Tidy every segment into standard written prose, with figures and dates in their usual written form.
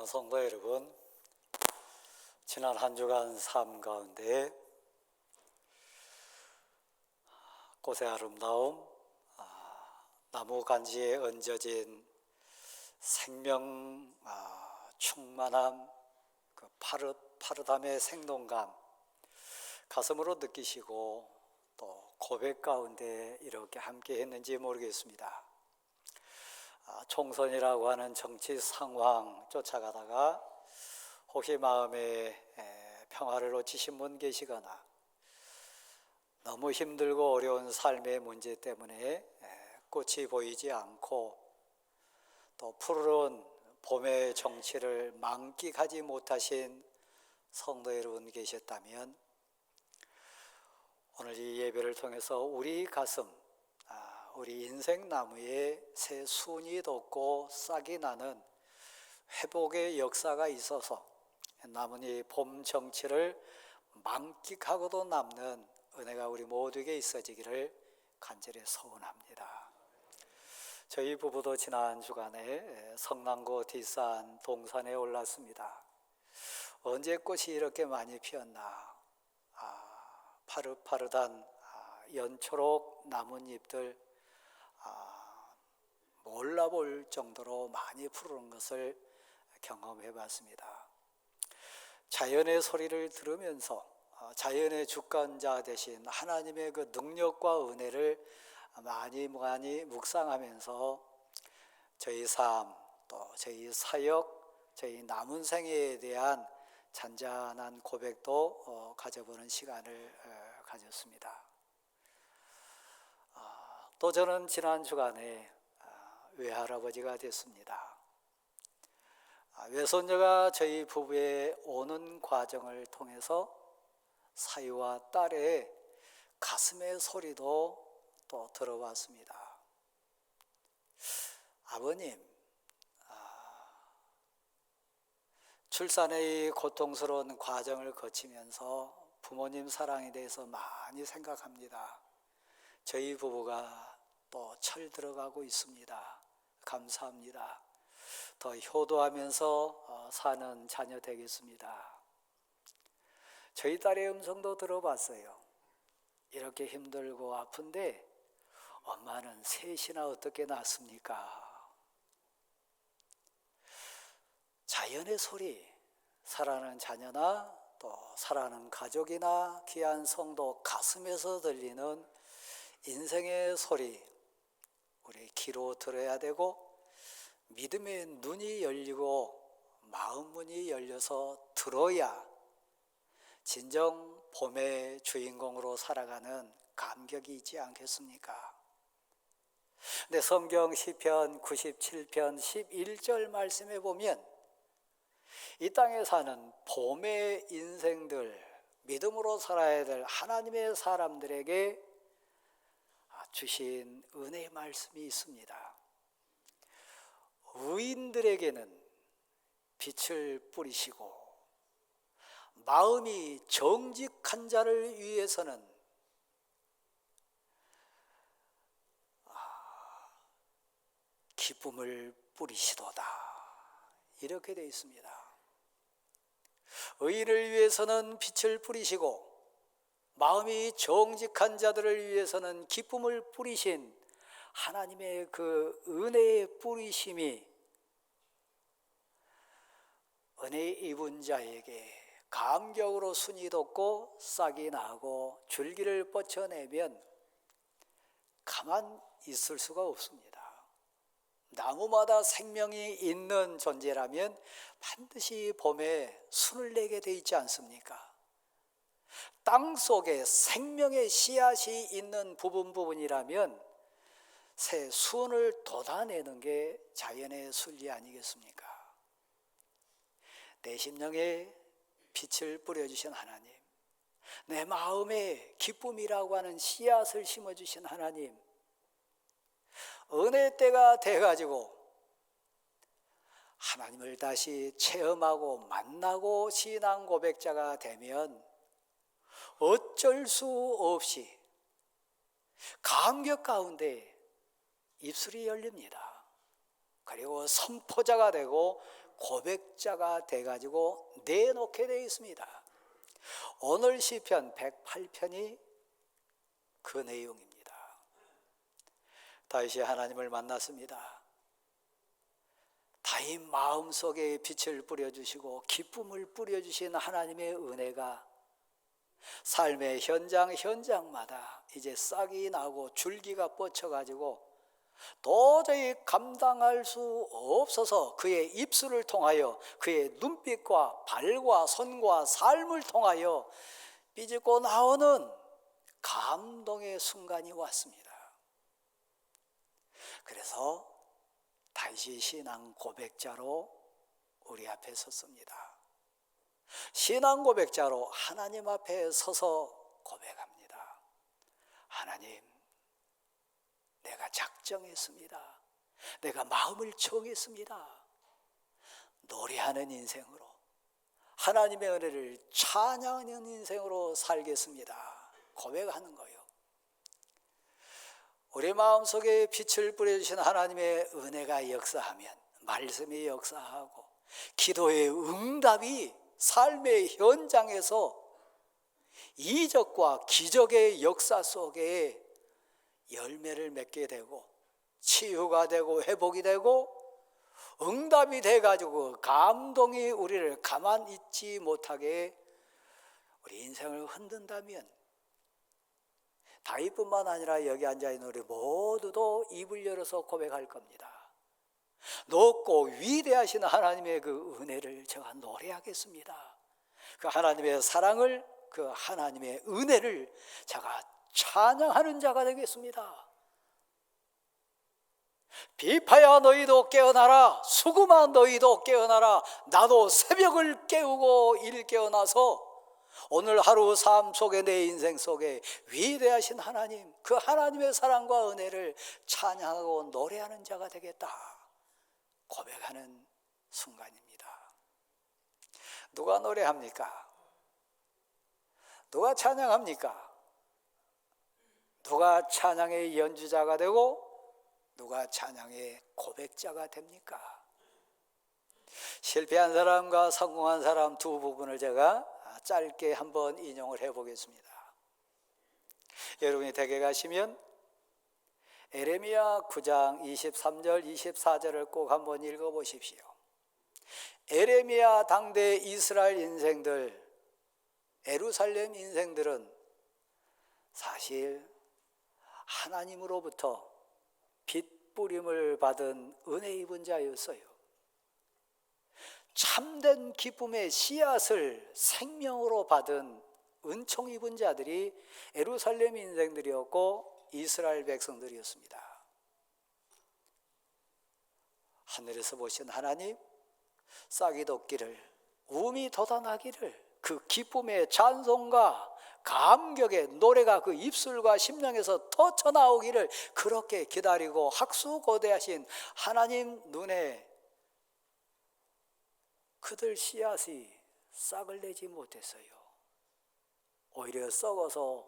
성도 여러분, 지난 한 주간 삶 가운데 꽃의 아름다움, 나무 간지에 얹어진 생명 충만함, 그 파릇파릇함의 생동감 가슴으로 느끼시고 또 고백 가운데 이렇게 함께 했는지 모르겠습니다. 총선이라고 하는 정치 상황 쫓아가다가 혹시 마음에 평화를 놓치신 분 계시거나 너무 힘들고 어려운 삶의 문제 때문에 꽃이 보이지 않고 또 푸르른 봄의 정취를 만끽하지 못하신 성도 여러분 계셨다면 오늘 이 예배를 통해서 우리 가슴, 우리 인생 나무에 새 순이 돋고 싹이 나는 회복의 역사가 있어서 남은 이 봄 정취를 만끽하고도 남는 은혜가 우리 모두에게 있어지기를 간절히 소원합니다. 저희 부부도 지난 주간에 성남구 뒷산 동산에 올랐습니다. 언제 꽃이 이렇게 많이 피었나. 파릇파릇한 연초록 나뭇잎들 몰라볼 정도로 많이 푸르는 것을 경험해 봤습니다. 자연의 소리를 들으면서 자연의 주권자 되신 하나님의 그 능력과 은혜를 많이 묵상하면서 저희 삶, 또 저희 사역, 저희 남은 생애에 대한 잔잔한 고백도 가져보는 시간을 가졌습니다. 또 저는 지난 주간에 외할아버지가 됐습니다. 외손녀가 저희 부부의 오는 과정을 통해서 사위와 딸의 가슴의 소리도 또 들어왔습니다. 아버님, 출산의 고통스러운 과정을 거치면서 부모님 사랑에 대해서 많이 생각합니다. 저희 부부가 또 철 들어가고 있습니다. 감사합니다. 더 효도하면서 사는 자녀 되겠습니다. 저희 딸의 음성도 들어봤어요. 이렇게 힘들고 아픈데 엄마는 셋이나 어떻게 낳습니까? 자연의 소리, 사랑하는 자녀나 또 사랑하는 가족이나 귀한 성도 가슴에서 들리는 인생의 소리, 우리 귀로 들어야 되고 믿음의 눈이 열리고 마음 문이 열려서 들어야 진정 봄의 주인공으로 살아가는 감격이 있지 않겠습니까? 근데 성경 시편 97편 11절 말씀에 보면 이 땅에 사는 봄의 인생들, 믿음으로 살아야 될 하나님의 사람들에게 주신 은혜의 말씀이 있습니다. 의인들에게는 빛을 뿌리시고 마음이 정직한 자를 위해서는 기쁨을 뿌리시도다. 이렇게 되어 있습니다. 의인을 위해서는 빛을 뿌리시고 마음이 정직한 자들을 위해서는 기쁨을 뿌리신 하나님의 그 은혜의 뿌리심이 은혜 입은 자에게 감격으로 순이 돋고 싹이 나고 줄기를 뻗쳐내면 가만 있을 수가 없습니다. 나무마다 생명이 있는 존재라면 반드시 봄에 순을 내게 돼 있지 않습니까? 땅 속에 생명의 씨앗이 있는 부분이라면 새 순을 돋아내는 게 자연의 순리 아니겠습니까? 내 심령에 빛을 뿌려주신 하나님, 내 마음에 기쁨이라고 하는 씨앗을 심어주신 하나님, 은혜 때가 돼가지고 하나님을 다시 체험하고 만나고 신앙 고백자가 되면 어쩔 수 없이 감격 가운데 입술이 열립니다. 그리고 선포자가 되고 고백자가 돼가지고 내놓게 되어 있습니다. 오늘 시편 108편이 그 내용입니다. 다윗이 하나님을 만났습니다. 다윗 마음속에 빛을 뿌려주시고 기쁨을 뿌려주신 하나님의 은혜가 삶의 현장마다 이제 싹이 나고 줄기가 뻗쳐가지고 도저히 감당할 수 없어서 그의 입술을 통하여 그의 눈빛과 발과 손과 삶을 통하여 삐집고 나오는 감동의 순간이 왔습니다. 그래서 다윗이 신앙 고백자로 우리 앞에 섰습니다. 신앙 고백자로 하나님 앞에 서서 고백합니다. 하나님, 내가 작정했습니다. 내가 마음을 정했습니다. 노래하는 인생으로, 하나님의 은혜를 찬양하는 인생으로 살겠습니다. 고백하는 거예요. 우리 마음속에 빛을 뿌려주신 하나님의 은혜가 역사하면, 말씀이 역사하고 기도의 응답이 삶의 현장에서 이적과 기적의 역사 속에 열매를 맺게 되고 치유가 되고 회복이 되고 응답이 돼가지고 감동이 우리를 가만 있지 못하게 우리 인생을 흔든다면 다윗뿐만 아니라 여기 앉아있는 우리 모두도 입을 열어서 고백할 겁니다. 높고 위대하신 하나님의 그 은혜를 제가 노래하겠습니다. 그 하나님의 사랑을, 그 하나님의 은혜를 제가 찬양하는 자가 되겠습니다. 비파야 너희도 깨어나라, 수금아 너희도 깨어나라. 나도 새벽을 깨우고 일깨어나서 오늘 하루 삶 속에, 내 인생 속에 위대하신 하나님, 그 하나님의 사랑과 은혜를 찬양하고 노래하는 자가 되겠다 고백하는 순간입니다. 누가 노래합니까? 누가 찬양합니까? 누가 찬양의 연주자가 되고 누가 찬양의 고백자가 됩니까? 실패한 사람과 성공한 사람 두 부분을 제가 짧게 한번 인용을 해보겠습니다. 여러분이 댁에 가시면 에레미야 9장 23절 24절을 꼭 한번 읽어보십시오. 에레미야 당대 이스라엘 인생들, 예루살렘 인생들은 사실 하나님으로부터 빛 뿌림을 받은 은혜 입은 자였어요. 참된 기쁨의 씨앗을 생명으로 받은 은총 입은 자들이 예루살렘 인생들이었고 이스라엘 백성들이었습니다. 하늘에서 보신 하나님, 싹이 돋기를, 우음이 돋아나기를, 그 기쁨의 찬송과 감격의 노래가 그 입술과 심령에서 터쳐나오기를 그렇게 기다리고 학수고대하신 하나님 눈에 그들 씨앗이 싹을 내지 못했어요. 오히려 썩어서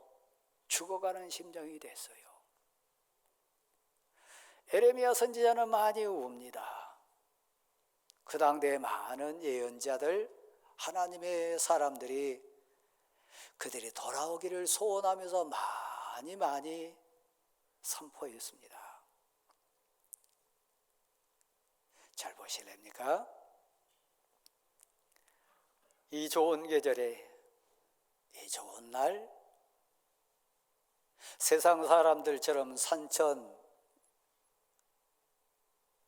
죽어가는 심정이 됐어요. 에레미야 선지자는 많이 웁니다. 그 당대에 많은 예언자들, 하나님의 사람들이 그들이 돌아오기를 소원하면서 많이 선포했습니다. 잘 보실랍니까? 이 좋은 계절에, 이 좋은 날, 세상 사람들처럼 산천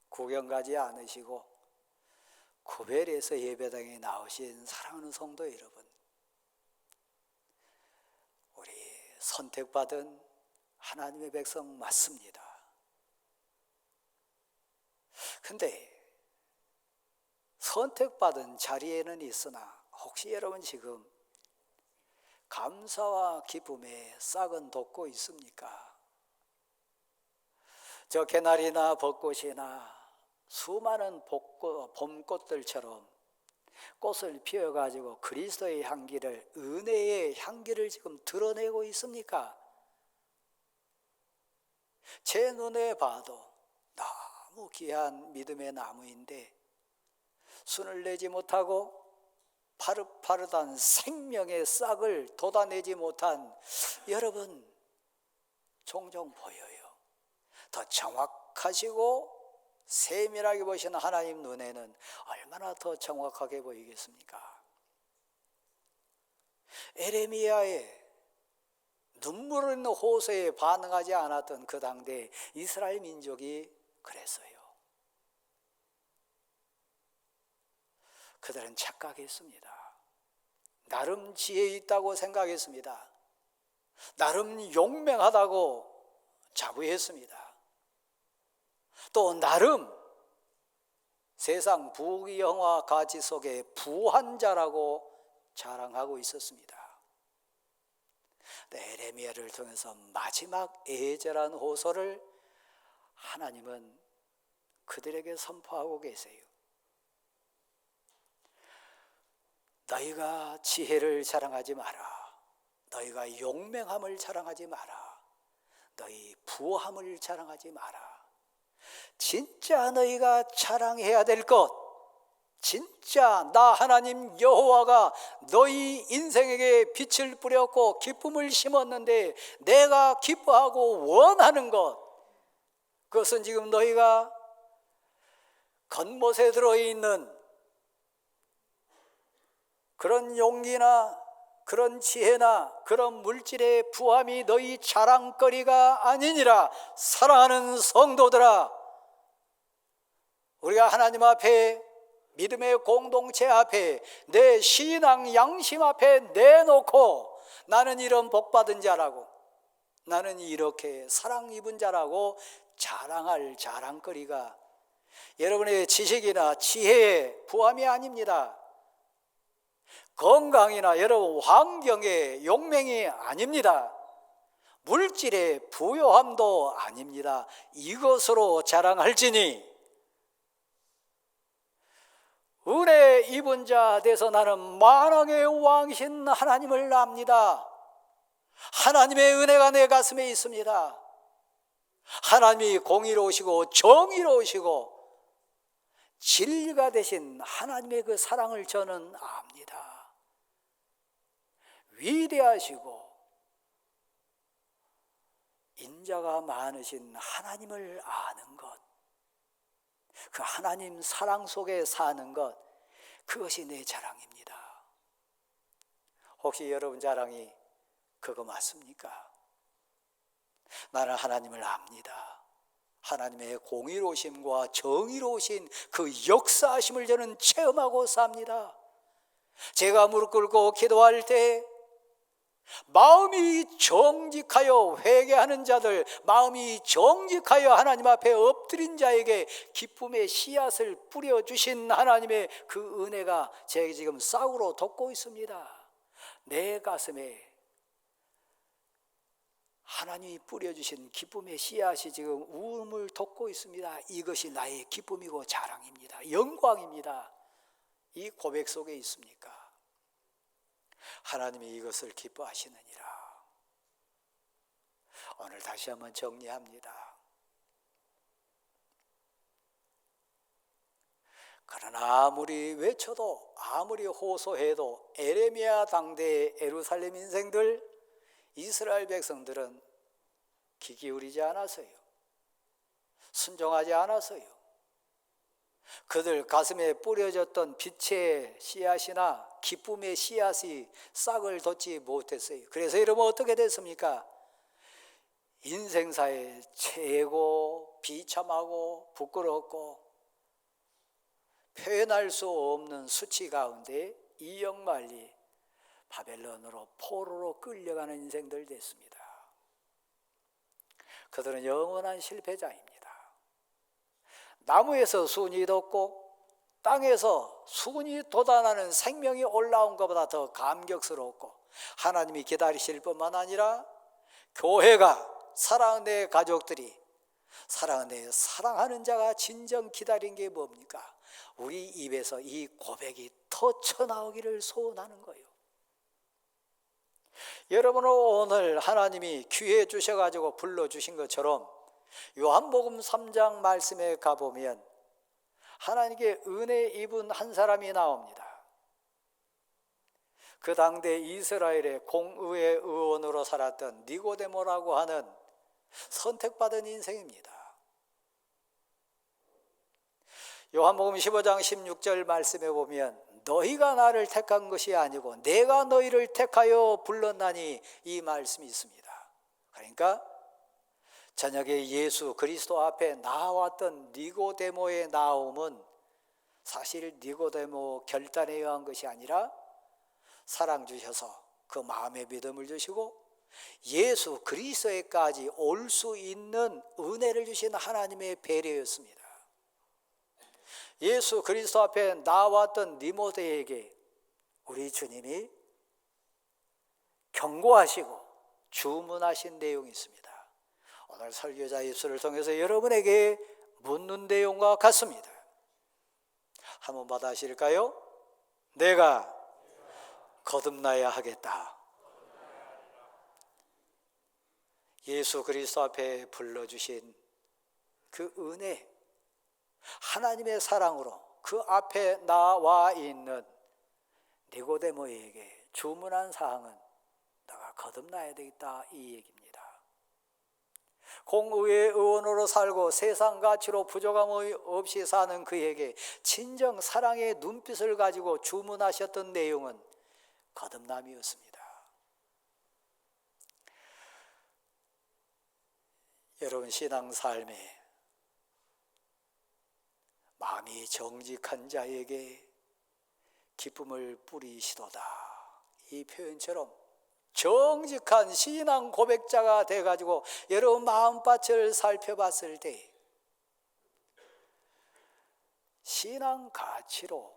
구경 가지 않으시고 구별해서 예배당에 나오신 사랑하는 성도 여러분, 우리 선택받은 하나님의 백성 맞습니다. 근데 선택받은 자리에는 있으나 혹시 여러분 지금 감사와 기쁨에 싹은 돋고 있습니까? 저 개나리나 벚꽃이나 수많은 봄꽃들처럼 꽃을 피워가지고 그리스도의 향기를, 은혜의 향기를 지금 드러내고 있습니까? 제 눈에 봐도 너무 귀한 믿음의 나무인데 순을 내지 못하고 파릇파릇한 생명의 싹을 돋아내지 못한 여러분 종종 보여요. 더 정확하시고 세밀하게 보시는 하나님 눈에는 얼마나 더 정확하게 보이겠습니까? 에레미야의 눈물 흘리는 호소에 반응하지 않았던 그 당대 이스라엘 민족이 그랬어요. 그들은 착각했습니다. 나름 지혜 있다고 생각했습니다. 나름 용맹하다고 자부했습니다. 또 나름 세상 부귀영화 가치 속에 부한 자라고 자랑하고 있었습니다. 에레미야를 통해서 마지막 애절한 호소를 하나님은 그들에게 선포하고 계세요. 너희가 지혜를 자랑하지 마라. 너희가 용맹함을 자랑하지 마라. 너희 부함을 자랑하지 마라. 진짜 너희가 자랑해야 될 것, 진짜 나 하나님 여호와가 너희 인생에게 빛을 뿌렸고 기쁨을 심었는데 내가 기뻐하고 원하는 것, 그것은 지금 너희가 겉멋에 들어있는 그런 용기나 그런 지혜나 그런 물질의 부함이 너희 자랑거리가 아니니라. 사랑하는 성도들아, 우리가 하나님 앞에 믿음의 공동체 앞에 내 신앙 양심 앞에 내놓고 나는 이런 복받은 자라고, 나는 이렇게 사랑 입은 자라고 자랑할 자랑거리가 여러분의 지식이나 지혜의 부함이 아닙니다. 건강이나 여러분 환경의 용맹이 아닙니다. 물질의 부요함도 아닙니다. 이것으로 자랑할지니 은혜 입은 자 돼서 나는 만왕의 왕이신 하나님을 압니다. 하나님의 은혜가 내 가슴에 있습니다. 하나님이 공의로우시고 정의로우시고 진리가 되신 하나님의 그 사랑을 저는 압니다. 위대하시고 인자가 많으신 하나님을 아는 것, 그 하나님 사랑 속에 사는 것, 그것이 내 자랑입니다. 혹시 여러분 자랑이 그거 맞습니까? 나는 하나님을 압니다. 하나님의 공의로우심과 정의로우신 그 역사하심을 저는 체험하고 삽니다. 제가 무릎 꿇고 기도할 때 마음이 정직하여 회개하는 자들, 마음이 정직하여 하나님 앞에 엎드린 자에게 기쁨의 씨앗을 뿌려주신 하나님의 그 은혜가 제게 지금 싹으로 돋고 있습니다. 내 가슴에 하나님이 뿌려주신 기쁨의 씨앗이 지금 울음을 돋고 있습니다. 이것이 나의 기쁨이고 자랑입니다. 영광입니다. 이 고백 속에 있습니까? 하나님이 이것을 기뻐하시느니라. 오늘 다시 한번 정리합니다. 그러나 아무리 외쳐도 아무리 호소해도 에레미야 당대의 예루살렘 인생들, 이스라엘 백성들은 귀 기울이지 않았어요. 순종하지 않았어요. 그들 가슴에 뿌려졌던 빛의 씨앗이나 기쁨의 씨앗이 싹을 돋지 못했어요. 그래서 여러분 어떻게 됐습니까? 인생사에 최고 비참하고 부끄럽고 표현할 수 없는 수치 가운데 이역만리 바벨론으로 포로로 끌려가는 인생들 됐습니다. 그들은 영원한 실패자입니다. 나무에서 순이 돋고 땅에서 순이 돋아나는 생명이 올라온 것보다 더 감격스럽고 하나님이 기다리실 뿐만 아니라 교회가, 사랑하는 내 가족들이, 사랑하는 내 사랑하는 자가 진정 기다린 게 뭡니까? 우리 입에서 이 고백이 터쳐나오기를 소원하는 거예요. 여러분은 오늘 하나님이 기회 주셔가지고 불러주신 것처럼 요한복음 3장 말씀에 가보면 하나님께 은혜 입은 한 사람이 나옵니다. 그 당대 이스라엘의 공의회 의원으로 살았던 니고데모라고 하는 선택받은 인생입니다. 요한복음 15장 16절 말씀에 보면 너희가 나를 택한 것이 아니고 내가 너희를 택하여 불렀나니 이 말씀이 있습니다. 그러니까 저녁에 예수 그리스도 앞에 나왔던 니고데모의 나옴은 사실 니고데모 결단에 의한 것이 아니라 사랑 주셔서 그 마음의 믿음을 주시고 예수 그리스도에까지 올 수 있는 은혜를 주신 하나님의 배려였습니다. 예수 그리스도 앞에 나왔던 니모데에게 우리 주님이 경고하시고 주문하신 내용이 있습니다. 오늘 설교자 입술을 통해서 여러분에게 묻는 내용과 같습니다. 한번 받아실까요? 내가 거듭나야 하겠다. 예수 그리스도 앞에 불러주신 그 은혜, 하나님의 사랑으로 그 앞에 나와 있는 니고데모에게 주문한 사항은 내가 거듭나야 되겠다, 이 얘기입니다. 공의회 의원으로 살고 세상 가치로 부족함 없이 사는 그에게 진정 사랑의 눈빛을 가지고 주문하셨던 내용은 거듭남이었습니다. 여러분, 신앙 삶에 마음이 정직한 자에게 기쁨을 뿌리시도다, 이 표현처럼 정직한 신앙 고백자가 돼가지고 여러분 마음밭을 살펴봤을 때 신앙 가치로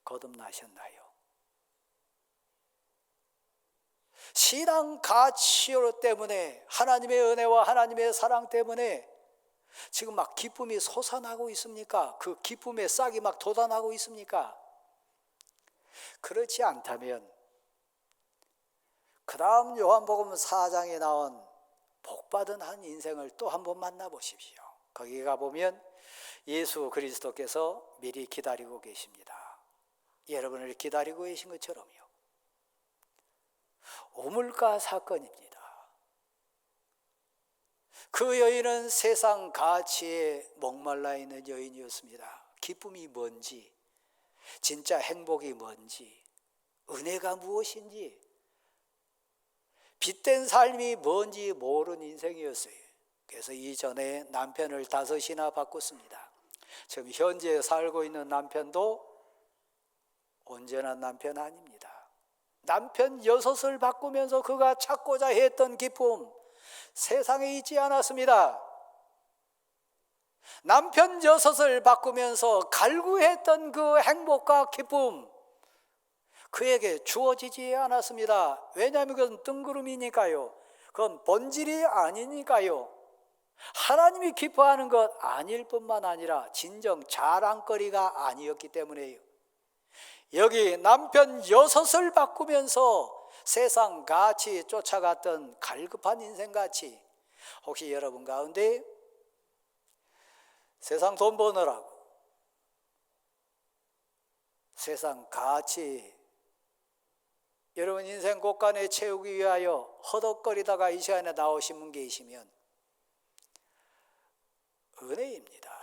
거듭나셨나요? 신앙 가치로 때문에, 하나님의 은혜와 하나님의 사랑 때문에 지금 막 기쁨이 솟아나고 있습니까? 그 기쁨의 싹이 막 돋아나고 있습니까? 그렇지 않다면 그 다음 요한복음 4장에 나온 복받은 한 인생을 또 한번 만나보십시오. 거기 가보면 예수 그리스도께서 미리 기다리고 계십니다. 여러분을 기다리고 계신 것처럼요. 우물가 사건입니다. 그 여인은 세상 가치에 목말라 있는 여인이었습니다. 기쁨이 뭔지, 진짜 행복이 뭔지, 은혜가 무엇인지, 빚된 삶이 뭔지 모르는 인생이었어요. 그래서 이전에 남편을 5이나 바꿨습니다. 지금 현재 살고 있는 남편도 온전한 남편 아닙니다. 남편 6을 바꾸면서 그가 찾고자 했던 기쁨, 세상에 있지 않았습니다. 남편 6을 바꾸면서 갈구했던 그 행복과 기쁨, 그에게 주어지지 않았습니다. 왜냐하면 그건 뜬구름이니까요. 그건 본질이 아니니까요. 하나님이 기뻐하는 것 아닐 뿐만 아니라 진정 자랑거리가 아니었기 때문에요. 여기 남편 6을 바꾸면서 세상 가치 쫓아갔던 갈급한 인생같이, 혹시 여러분 가운데 세상 돈 버느라고 세상 가치, 여러분 인생 곳간에 채우기 위하여 허덕거리다가 이 시간에 나오신 분 계시면 은혜입니다.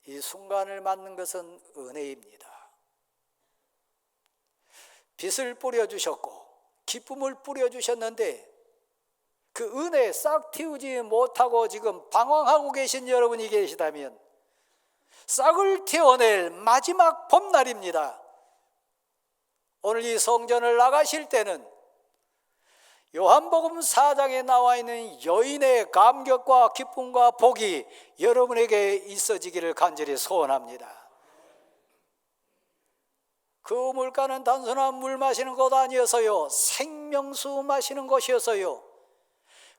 이 순간을 맞는 것은 은혜입니다. 빛을 뿌려주셨고 기쁨을 뿌려주셨는데 그 은혜 싹 틔우지 못하고 지금 방황하고 계신 여러분이 계시다면 싹을 틔워낼 마지막 봄날입니다. 오늘 이 성전을 나가실 때는 요한복음 4장에 나와 있는 여인의 감격과 기쁨과 복이 여러분에게 있어지기를 간절히 소원합니다. 그 물가는 단순한 물 마시는 곳 아니어서요, 생명수 마시는 곳이어서요,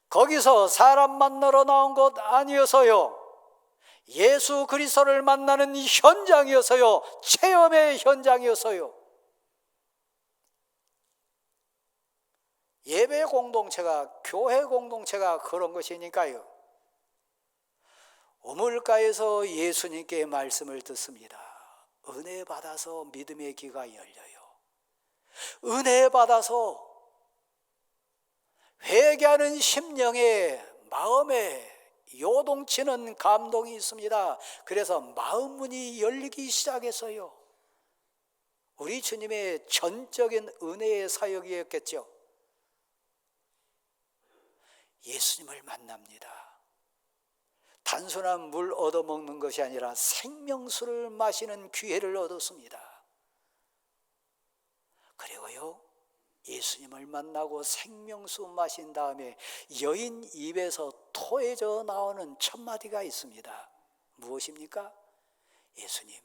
거기서 사람 만나러 나온 곳 아니어서요, 예수 그리스도를 만나는 현장이어서요, 체험의 현장이어서요, 예배 공동체가, 교회 공동체가 그런 것이니까요. 우물가에서 예수님께 말씀을 듣습니다. 은혜 받아서 믿음의 귀가 열려요. 은혜 받아서 회개하는 심령의 마음에 요동치는 감동이 있습니다. 그래서 마음 문이 열리기 시작했어요. 우리 주님의 전적인 은혜의 사역이었겠죠. 예수님을 만납니다. 단순한 물 얻어먹는 것이 아니라 생명수를 마시는 기회를 얻었습니다. 그리고요, 예수님을 만나고 생명수 마신 다음에 여인 입에서 토해져 나오는 첫 마디가 있습니다. 무엇입니까? 예수님,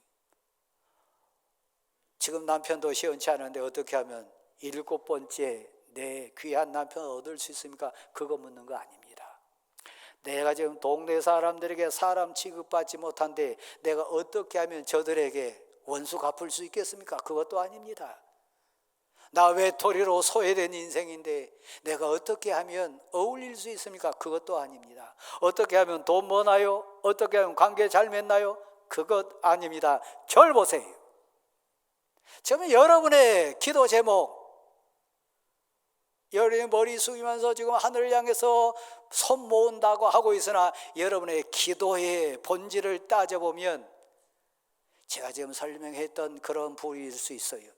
지금 남편도 시원치 않은데 어떻게 하면 7번째 내 귀한 남편을 얻을 수 있습니까? 그거 묻는 거 아닙니다. 내가 지금 동네 사람들에게 사람 취급받지 못한데 내가 어떻게 하면 저들에게 원수 갚을 수 있겠습니까? 그것도 아닙니다. 나 외톨이로 소외된 인생인데 내가 어떻게 하면 어울릴 수 있습니까? 그것도 아닙니다. 어떻게 하면 돈 버나요? 어떻게 하면 관계 잘 맺나요? 그것 아닙니다. 절 보세요. 지금 여러분의 기도 제목, 여러분의 머리 숙이면서 지금 하늘을 향해서 손 모은다고 하고 있으나 여러분의 기도의 본질을 따져보면 제가 지금 설명했던 그런 부류일 수 있어요.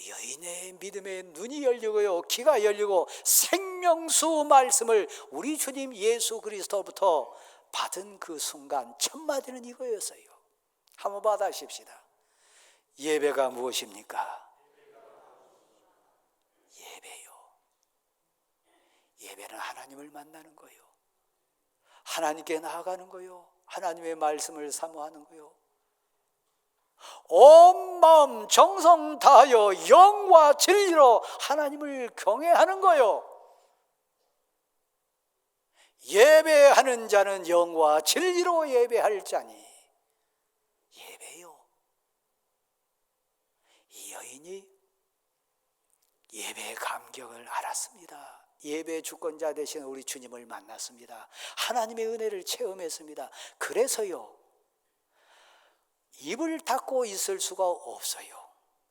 여인의 믿음의 눈이 열리고요, 귀가 열리고 생명수 말씀을 우리 주님 예수 그리스도부터 받은 그 순간 첫 마디는 이거였어요. 한번 받아십시다. 예배가 무엇입니까? 예배요. 예배는 하나님을 만나는 거요, 하나님께 나아가는 거요, 하나님의 말씀을 사모하는 거요, 온 마음 정성 다하여 영과 진리로 하나님을 경외하는 거요. 예배하는 자는 영과 진리로 예배할 자니 예배요. 이 여인이 예배의 감격을 알았습니다. 예배의 주권자 되신 우리 주님을 만났습니다. 하나님의 은혜를 체험했습니다. 그래서요, 입을 닫고 있을 수가 없어요.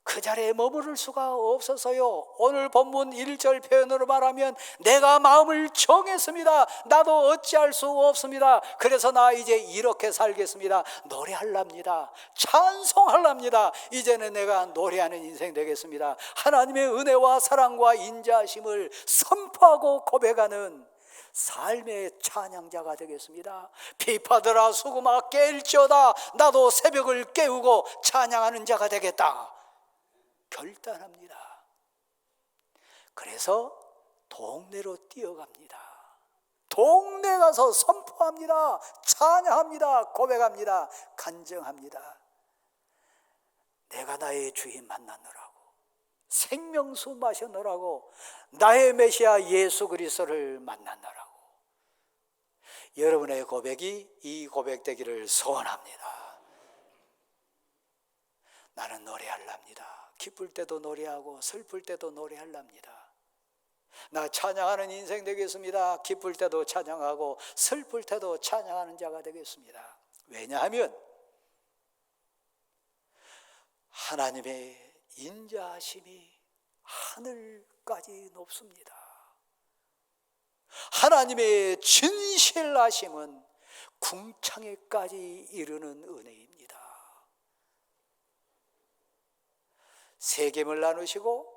그 자리에 머무를 수가 없어서요, 오늘 본문 1절 표현으로 말하면 내가 마음을 정했습니다. 나도 어찌할 수 없습니다. 그래서 나 이제 이렇게 살겠습니다. 노래하랍니다. 찬송하랍니다. 이제는 내가 노래하는 인생 되겠습니다. 하나님의 은혜와 사랑과 인자하심을 선포하고 고백하는 삶의 찬양자가 되겠습니다. 비파더라 수금아 깰지어다. 나도 새벽을 깨우고 찬양하는 자가 되겠다 결단합니다. 그래서 동네로 뛰어갑니다. 동네 가서 선포합니다. 찬양합니다. 고백합니다. 간증합니다. 내가 나의 주인 만나느라고, 생명수 마셔느라고, 나의 메시아 예수 그리스도를 만나느라고. 여러분의 고백이 이 고백되기를 소원합니다. 나는 노래하랍니다. 기쁠 때도 노래하고 슬플 때도 노래하랍니다. 나 찬양하는 인생 되겠습니다. 기쁠 때도 찬양하고 슬플 때도 찬양하는 자가 되겠습니다. 왜냐하면 하나님의 인자하심이 하늘까지 높습니다. 하나님의 진실하심은 궁창에까지 이르는 은혜입니다. 세겜을 나누시고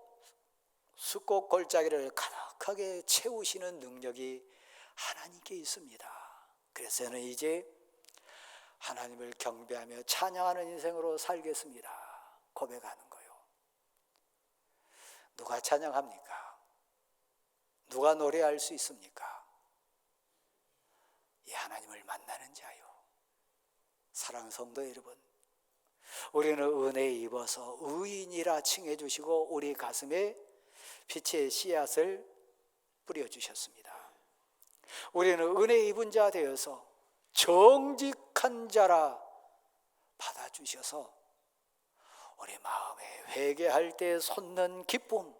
숫꽃 골짜기를 가득하게 채우시는 능력이 하나님께 있습니다. 그래서 저는 이제 하나님을 경배하며 찬양하는 인생으로 살겠습니다. 고백하는 거요. 누가 찬양합니까? 누가 노래할 수 있습니까? 이 하나님을 만나는 자요. 사랑하는 성도 여러분, 우리는 은혜에 입어서 의인이라 칭해 주시고 우리 가슴에 빛의 씨앗을 뿌려주셨습니다. 우리는 은혜에 입은 자 되어서 정직한 자라 받아주셔서 우리 마음에 회개할 때 솟는 기쁨,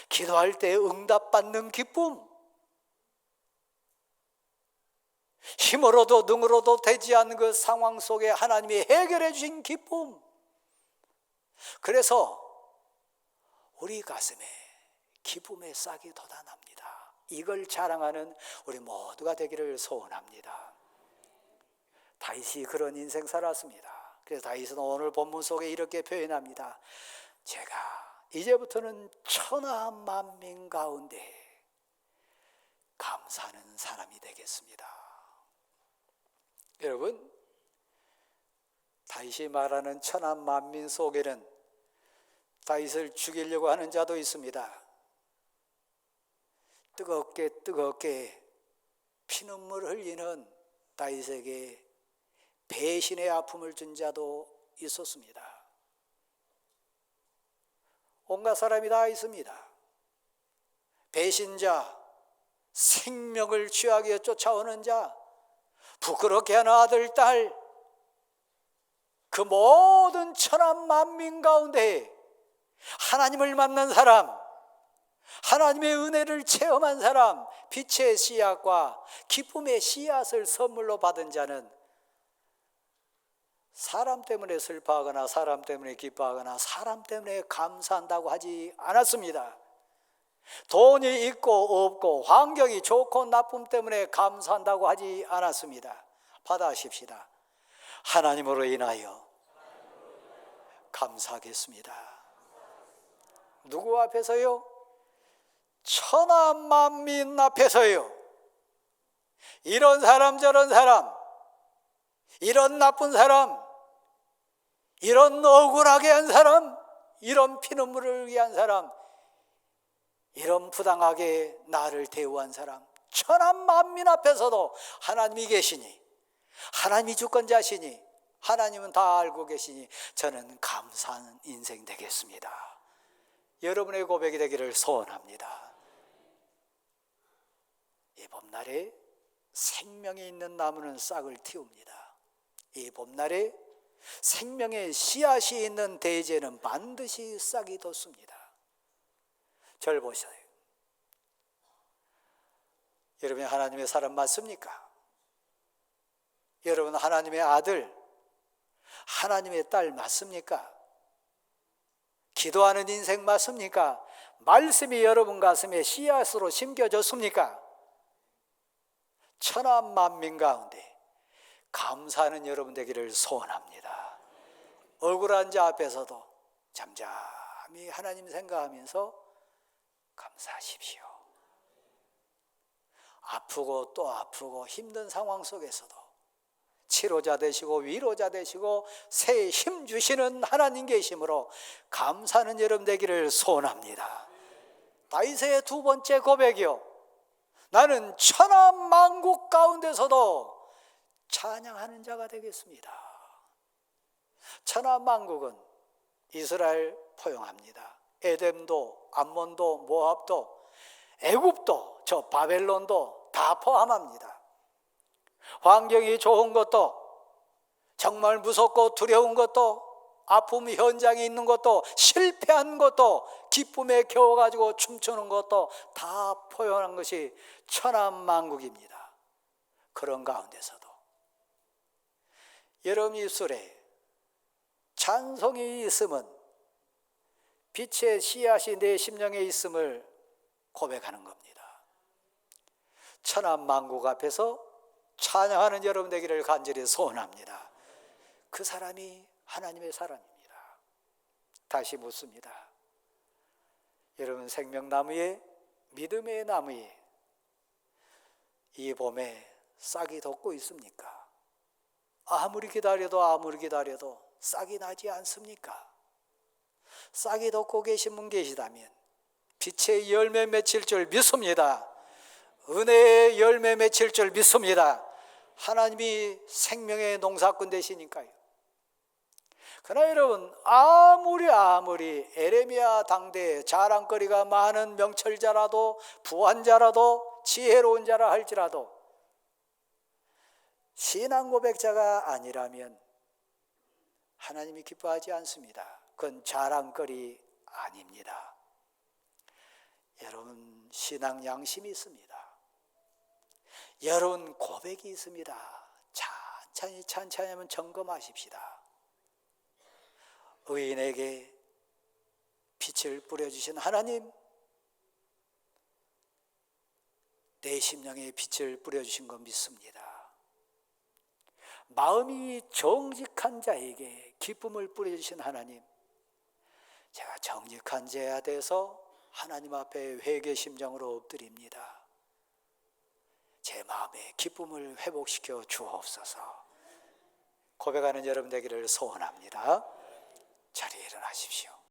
기도할 때 응답받는 기쁨, 힘으로도 능으로도 되지 않는 그 상황 속에 하나님이 해결해 주신 기쁨, 그래서 우리 가슴에 기쁨의 싹이 돋아납니다. 이걸 자랑하는 우리 모두가 되기를 소원합니다. 다윗이 그런 인생 살았습니다. 그래서 다윗은 오늘 본문 속에 이렇게 표현합니다. 제가 이제부터는 천하 만민 가운데 감사하는 사람이 되겠습니다. 여러분, 다윗이 말하는 천하 만민 속에는 다윗을 죽이려고 하는 자도 있습니다. 뜨겁게 피눈물 흘리는 다윗에게 배신의 아픔을 준 자도 있었습니다. 온갖 사람이 다 있습니다. 배신자, 생명을 취하게 쫓아오는 자, 부끄럽게 하는 아들, 딸, 그 모든 천하 만민 가운데 하나님을 만난 사람, 하나님의 은혜를 체험한 사람, 빛의 씨앗과 기쁨의 씨앗을 선물로 받은 자는 사람 때문에 슬퍼하거나 사람 때문에 기뻐하거나 사람 때문에 감사한다고 하지 않았습니다. 돈이 있고 없고 환경이 좋고 나쁨 때문에 감사한다고 하지 않았습니다. 받아십시다. 하나님으로 인하여 감사하겠습니다. 누구 앞에서요? 천하 만민 앞에서요. 이런 사람 저런 사람, 이런 나쁜 사람, 이런 억울하게 한 사람, 이런 피눈물을 흘리게 한 사람, 이런 부당하게 나를 대우한 사람, 천하 만민 앞에서도 하나님이 계시니, 하나님이 주권자시니, 하나님은 다 알고 계시니 저는 감사하는 인생 되겠습니다. 여러분의 고백이 되기를 소원합니다. 이 봄날에 생명이 있는 나무는 싹을 틔웁니다. 이 봄날에 생명의 씨앗이 있는 대지에는 반드시 싹이 돋습니다. 절 보세요. 여러분이 하나님의 사람 맞습니까? 여러분 하나님의 아들, 하나님의 딸 맞습니까? 기도하는 인생 맞습니까? 말씀이 여러분 가슴에 씨앗으로 심겨졌습니까? 천하 만민 가운데 감사하는 여러분 되기를 소원합니다. 억울한 자 앞에서도 잠잠히 하나님 생각하면서 감사하십시오. 아프고 또 아프고 힘든 상황 속에서도 치료자 되시고 위로자 되시고 새 힘 주시는 하나님 계심으로 감사하는 여러분 되기를 소원합니다. 다윗의 두 번째 고백이요, 나는 천하 만국 가운데서도 찬양하는 자가 되겠습니다. 천하 만국은 이스라엘 포용합니다. 에돔도, 암몬도, 모압도, 애굽도, 저 바벨론도 다 포함합니다. 환경이 좋은 것도, 정말 무섭고 두려운 것도, 아픔 현장에 있는 것도, 실패한 것도, 기쁨에 겨워가지고 춤추는 것도 다 포용한 것이 천하만국입니다. 그런 가운데서도 여러분 입술에 찬송이 있음은 빛의 씨앗이 내 심령에 있음을 고백하는 겁니다. 천하만국 앞에서 찬양하는 여러분 되기를 간절히 소원합니다. 그 사람이 하나님의 사람입니다. 다시 묻습니다. 여러분 생명나무에, 믿음의 나무에 이 봄에 싹이 돋고 있습니까? 아무리 기다려도 싹이 나지 않습니까? 싹이 돋고 계신 분 계시다면 빛의 열매 맺힐 줄 믿습니다. 은혜의 열매 맺힐 줄 믿습니다. 하나님이 생명의 농사꾼 되시니까요. 그러나 여러분 아무리 에레미야 당대에 자랑거리가 많은 명철자라도 부한자라도 지혜로운 자라 할지라도 신앙 고백자가 아니라면 하나님이 기뻐하지 않습니다. 그건 자랑거리 아닙니다. 여러분 신앙 양심이 있습니다. 여러분 고백이 있습니다. 천천히 한번 점검하십시다. 의인에게 빛을 뿌려주신 하나님, 내 심령에 빛을 뿌려주신 거 믿습니다. 마음이 정직한 자에게 기쁨을 뿌려주신 하나님, 제가 정직한 자가 돼서 하나님 앞에 회개 심정으로 엎드립니다. 제 마음의 기쁨을 회복시켜 주옵소서. 고백하는 여러분 되기를 소원합니다. 자리에 일어나십시오.